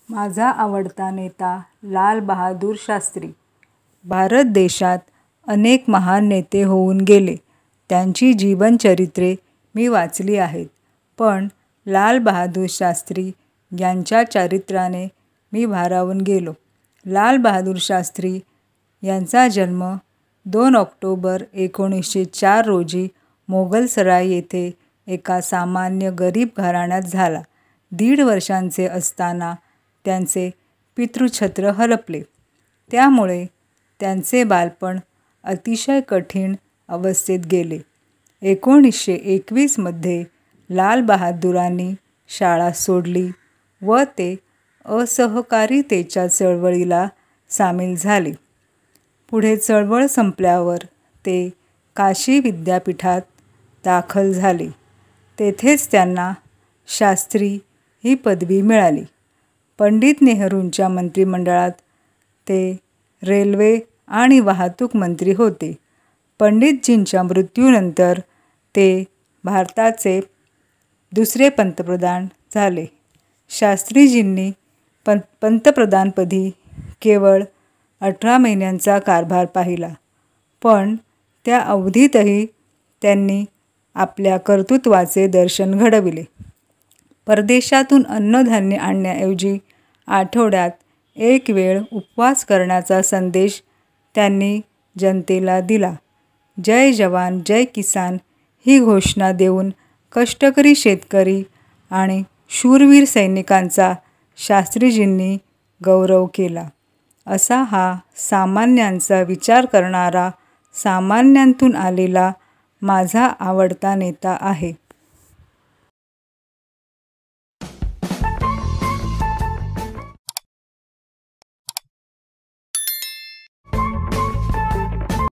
माझा आवडता नेता लाल बहादूर शास्त्री. भारत देशात अनेक महान नेते होऊन गेले. त्यांची जीवनचरित्रे मी वाचली आहेत. पण लाल बहादूर शास्त्री यांच्या चरित्राने मी भारावून गेलो. लाल बहादूर शास्त्री यांचा जन्म 2 ऑक्टोबर 1904 रोजी मोगलसराय येथे एका सामान्य गरीब घराण्यात झाला. 1.5 वर्षांचे असताना त्यांचे पितृछत्र हरपले. त्यामुळे त्यांचे बालपण अतिशय कठीण अवस्थेत गेले. 1921 मध्ये लाल बहादूरांनी शाळा सोडली व ते असहकारितेच्या चळवळीला सामील झाले. पुढे चळवळ संपल्यावर ते काशी विद्यापीठात दाखल झाले. तेथेच त्यांना शास्त्री ही पदवी मिळाली. पंडित नेहरूंच्या मंत्रिमंडळात ते रेल्वे आणि वाहतूक मंत्री होते. पंडितजींच्या मृत्यूनंतर ते भारताचे दुसरे पंतप्रधान झाले. शास्त्रीजींनी पंतप्रधानपदी केवळ 18 महिन्यांचा कारभार पाहिला. पण त्या अवधीतही त्यांनी आपल्या कर्तृत्वाचे दर्शन घडविले. परदेशातून अन्नधान्य आणण्याऐवजी आठवड्यात 1 वेळ उपवास करण्याचा संदेश त्यांनी जनतेला दिला. जय जवान जय किसान ही घोषणा देऊन कष्टकरी शेतकरी आणि शूरवीर सैनिकांचा शास्त्रीजींनी गौरव केला. असा हा सामान्यांचा विचार करणारा, सामान्यांतून आलेला माझा आवडता नेता आहे.